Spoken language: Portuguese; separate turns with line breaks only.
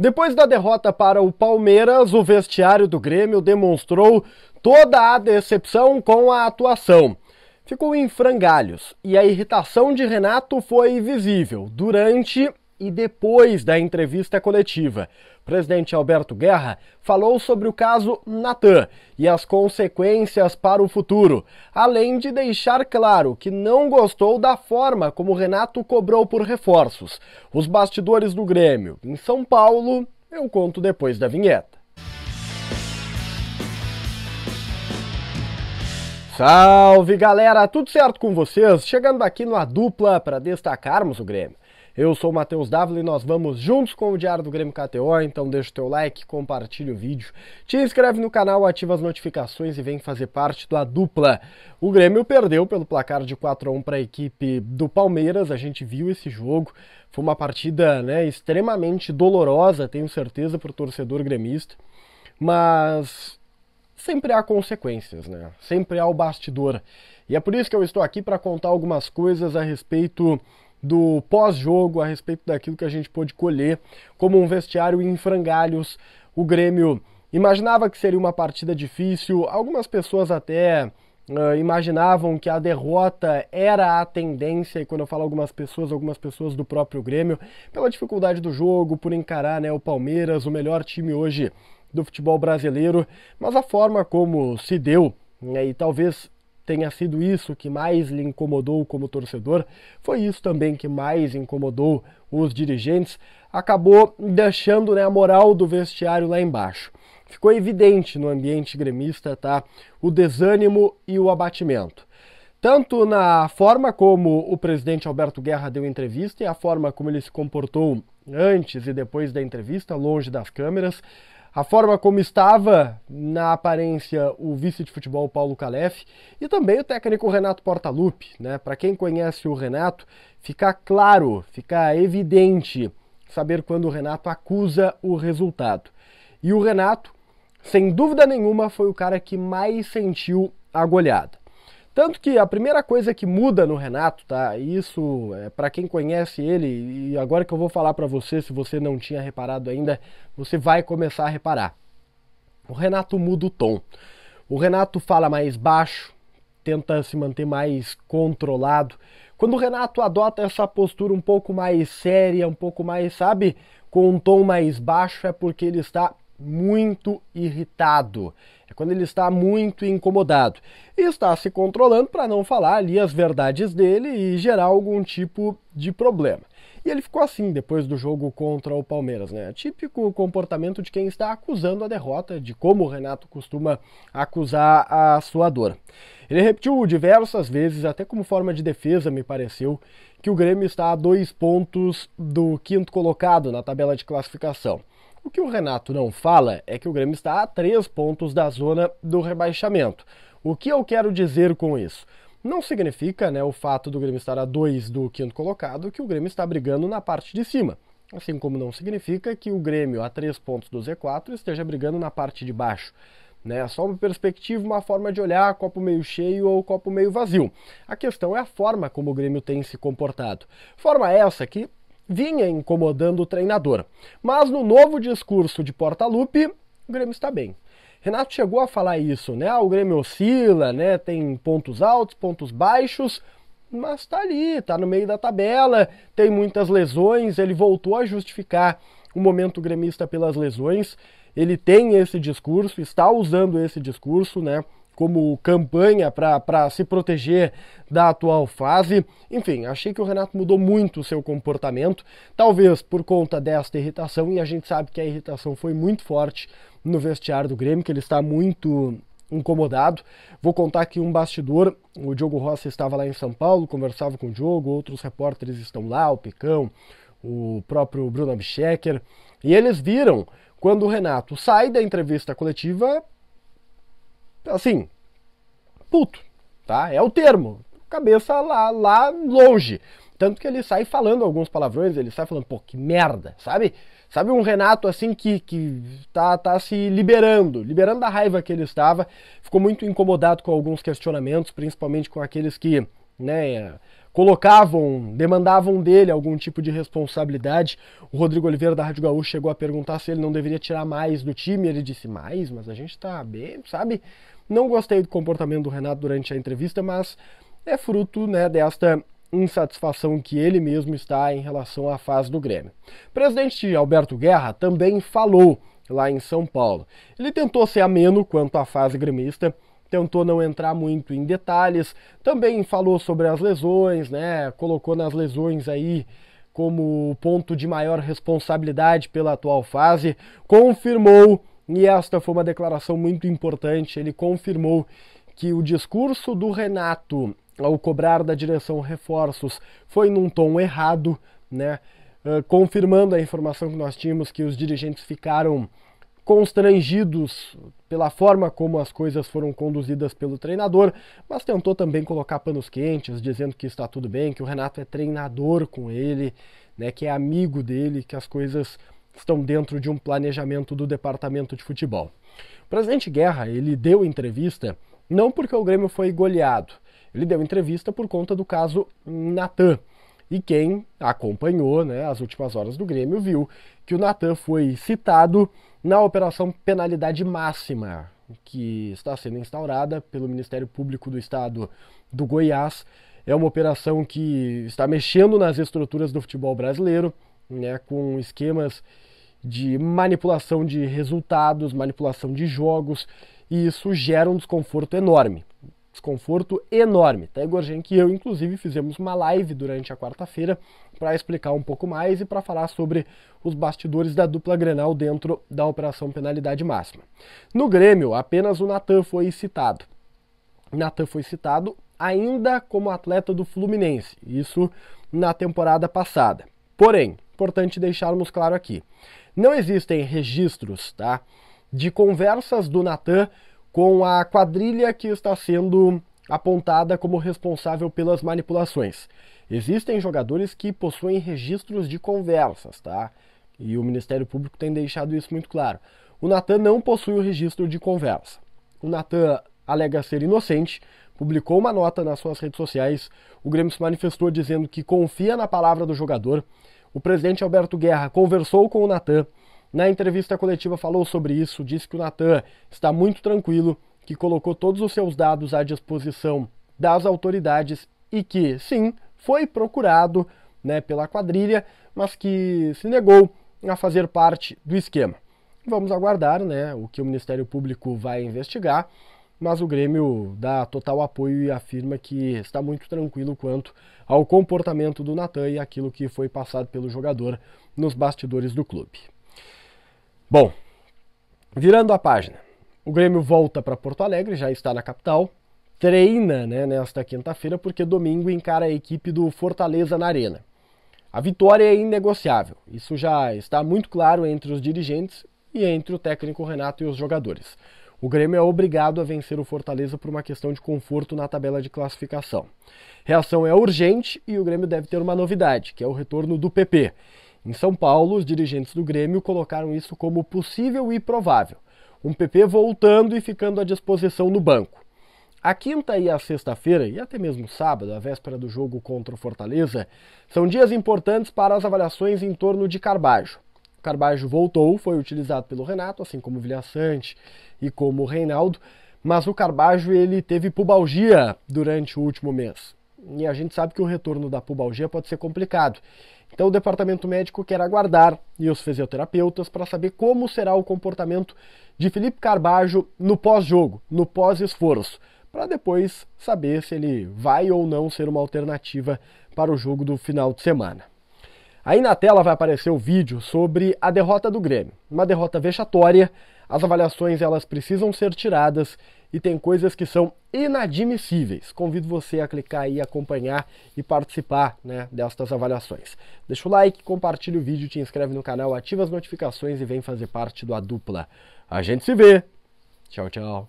Depois da derrota para o Palmeiras, o vestiário do Grêmio demonstrou toda a decepção com a atuação. Ficou em frangalhos e a irritação de Renato foi visível durante e depois da entrevista coletiva. O presidente Alberto Guerra falou sobre o caso Natan e as consequências para o futuro, além de deixar claro que não gostou da forma como Renato cobrou por reforços. Os bastidores do Grêmio em São Paulo, eu conto depois da vinheta. Salve galera, tudo certo com vocês? Chegando aqui no A Dupla para destacarmos o Grêmio. Eu sou o Matheus Dávila e nós vamos juntos com o Diário do Grêmio KTO, então deixa o teu like, compartilha o vídeo, te inscreve no canal, ativa as notificações e vem fazer parte do A Dupla. O Grêmio perdeu pelo placar de 4-1 para a equipe do Palmeiras, a gente viu esse jogo, foi uma partida extremamente dolorosa, tenho certeza, para o torcedor gremista, mas sempre há consequências, sempre há o bastidor. E é por isso que eu estou aqui para contar algumas coisas a respeito do pós-jogo, a respeito daquilo que a gente pôde colher como um vestiário em frangalhos. O Grêmio imaginava que seria uma partida difícil, algumas pessoas até imaginavam que a derrota era a tendência, e quando eu falo algumas pessoas do próprio Grêmio, pela dificuldade do jogo, por encarar o Palmeiras, o melhor time hoje do futebol brasileiro, mas a forma como se deu, e talvez tenha sido isso que mais lhe incomodou como torcedor, foi isso também que mais incomodou os dirigentes, acabou deixando a moral do vestiário lá embaixo. Ficou evidente no ambiente gremista, o desânimo e o abatimento. Tanto na forma como o presidente Alberto Guerra deu entrevista e a forma como ele se comportou antes e depois da entrevista, longe das câmeras, a forma como estava na aparência o vice de futebol Paulo Calef e também o técnico Renato Portaluppi, Para quem conhece o Renato, fica claro, fica evidente saber quando o Renato acusa o resultado. E o Renato, sem dúvida nenhuma, foi o cara que mais sentiu a goleada. Tanto que a primeira coisa que muda no Renato, isso é para quem conhece ele, e agora que eu vou falar para você, se você não tinha reparado ainda, você vai começar a reparar. O Renato muda o tom. O Renato fala mais baixo, tenta se manter mais controlado. Quando o Renato adota essa postura um pouco mais séria, um pouco mais, com um tom mais baixo, é porque ele está muito irritado. É quando ele está muito incomodado. E está se controlando para não falar ali as verdades dele e gerar algum tipo de problema. E ele ficou assim depois do jogo contra o Palmeiras, Típico comportamento de quem está acusando a derrota, de como o Renato costuma acusar a sua dor. Ele repetiu diversas vezes, até como forma de defesa, me pareceu, que o Grêmio está a 2 pontos do 5º colocado na tabela de classificação. O que o Renato não fala é que o Grêmio está a 3 pontos da zona do rebaixamento. O que eu quero dizer com isso? Não significa, o fato do Grêmio estar a 2 do 5º colocado, que o Grêmio está brigando na parte de cima. Assim como não significa que o Grêmio a 3 pontos do Z4 esteja brigando na parte de baixo. É só uma perspectiva, uma forma de olhar copo meio cheio ou copo meio vazio. A questão é a forma como o Grêmio tem se comportado. Forma essa que vinha incomodando o treinador. Mas no novo discurso de Portaluppi, o Grêmio está bem. Renato chegou a falar isso, o Grêmio oscila, tem pontos altos, pontos baixos, mas está ali, está no meio da tabela, tem muitas lesões, ele voltou a justificar o momento gremista pelas lesões, ele tem esse discurso, está usando esse discurso, como campanha para se proteger da atual fase. Enfim, achei que o Renato mudou muito o seu comportamento, talvez por conta desta irritação, e a gente sabe que a irritação foi muito forte no vestiário do Grêmio, que ele está muito incomodado. Vou contar aqui um bastidor, o Diogo Rossi estava lá em São Paulo, conversava com o Diogo, outros repórteres estão lá, o Picão, o próprio Bruno Abschecker, e eles viram quando o Renato sai da entrevista coletiva assim, puto, é o termo, cabeça lá longe, tanto que ele sai falando alguns palavrões, ele sai falando, que merda, sabe um Renato assim que tá se liberando da raiva que ele estava, ficou muito incomodado com alguns questionamentos, principalmente com aqueles que, demandavam dele algum tipo de responsabilidade. O Rodrigo Oliveira da Rádio Gaúcha chegou a perguntar se ele não deveria tirar mais do time. Ele disse, mas a gente tá bem, sabe? Não gostei do comportamento do Renato durante a entrevista, mas é fruto, né, desta insatisfação que ele mesmo está em relação à fase do Grêmio. O presidente Alberto Guerra também falou lá em São Paulo. Ele tentou ser ameno quanto à fase gremista, tentou não entrar muito em detalhes, também falou sobre as lesões, né? Colocou nas lesões aí como ponto de maior responsabilidade pela atual fase, confirmou, e esta foi uma declaração muito importante, ele confirmou que o discurso do Renato ao cobrar da direção reforços foi num tom errado, né? Confirmando a informação que nós tínhamos que os dirigentes ficaram constrangidos pela forma como as coisas foram conduzidas pelo treinador, mas tentou também colocar panos quentes, dizendo que está tudo bem, que o Renato é treinador com ele, né, que é amigo dele, que as coisas estão dentro de um planejamento do departamento de futebol. O presidente Guerra, ele deu entrevista não porque o Grêmio foi goleado, ele deu entrevista por conta do caso Natan. E quem acompanhou, né, as últimas horas do Grêmio viu que o Natan foi citado na operação penalidade máxima, que está sendo instaurada pelo Ministério Público do Estado do Goiás. É uma operação que está mexendo nas estruturas do futebol brasileiro, né, com esquemas de manipulação de resultados, manipulação de jogos, e isso gera um desconforto enorme. Tá, Igor Genk e eu, inclusive, fizemos uma live durante a quarta-feira para explicar um pouco mais e para falar sobre os bastidores da dupla Grenal dentro da operação penalidade máxima. No Grêmio, apenas o Natan foi citado. Natan foi citado ainda como atleta do Fluminense, isso na temporada passada. Porém, importante deixarmos claro aqui, não existem registros, tá, de conversas do Natan com a quadrilha que está sendo apontada como responsável pelas manipulações. Existem jogadores que possuem registros de conversas, tá? E o Ministério Público tem deixado isso muito claro. O Natan não possui o registro de conversa. O Natan alega ser inocente, publicou uma nota nas suas redes sociais, o Grêmio se manifestou dizendo que confia na palavra do jogador. O presidente Alberto Guerra conversou com o Natan, na entrevista coletiva falou sobre isso, disse que o Natan está muito tranquilo, que colocou todos os seus dados à disposição das autoridades e que, sim, foi procurado, né, pela quadrilha, mas que se negou a fazer parte do esquema. Vamos aguardar, né, o que o Ministério Público vai investigar, mas o Grêmio dá total apoio e afirma que está muito tranquilo quanto ao comportamento do Natan e aquilo que foi passado pelo jogador nos bastidores do clube. Bom, virando a página, o Grêmio volta para Porto Alegre, já está na capital, treina, né, nesta quinta-feira, porque domingo encara a equipe do Fortaleza na Arena. A vitória é inegociável, isso já está muito claro entre os dirigentes e entre o técnico Renato e os jogadores. O Grêmio é obrigado a vencer o Fortaleza por uma questão de conforto na tabela de classificação. Reação é urgente e o Grêmio deve ter uma novidade, que é o retorno do PP. Em São Paulo, os dirigentes do Grêmio colocaram isso como possível e provável. Um PP voltando e ficando à disposição no banco. A quinta e a sexta-feira, e até mesmo sábado, a véspera do jogo contra o Fortaleza, são dias importantes para as avaliações em torno de Carbajo. O Carbajo voltou, foi utilizado pelo Renato, assim como o Vilhaçante e como o Reinaldo, mas o Carbajo ele teve pubalgia durante o último mês. E a gente sabe que o retorno da pubalgia pode ser complicado. Então o departamento médico quer aguardar e os fisioterapeutas para saber como será o comportamento de Felipe Carbajo no pós-jogo, no pós-esforço, para depois saber se ele vai ou não ser uma alternativa para o jogo do final de semana. Aí na tela vai aparecer o vídeo sobre a derrota do Grêmio, uma derrota vexatória, as avaliações elas precisam ser tiradas e tem coisas que são inadmissíveis. Convido você a clicar aí, acompanhar e participar, né, destas avaliações. Deixa o like, compartilha o vídeo, te inscreve no canal, ativa as notificações e vem fazer parte do A Dupla. A gente se vê. Tchau, tchau.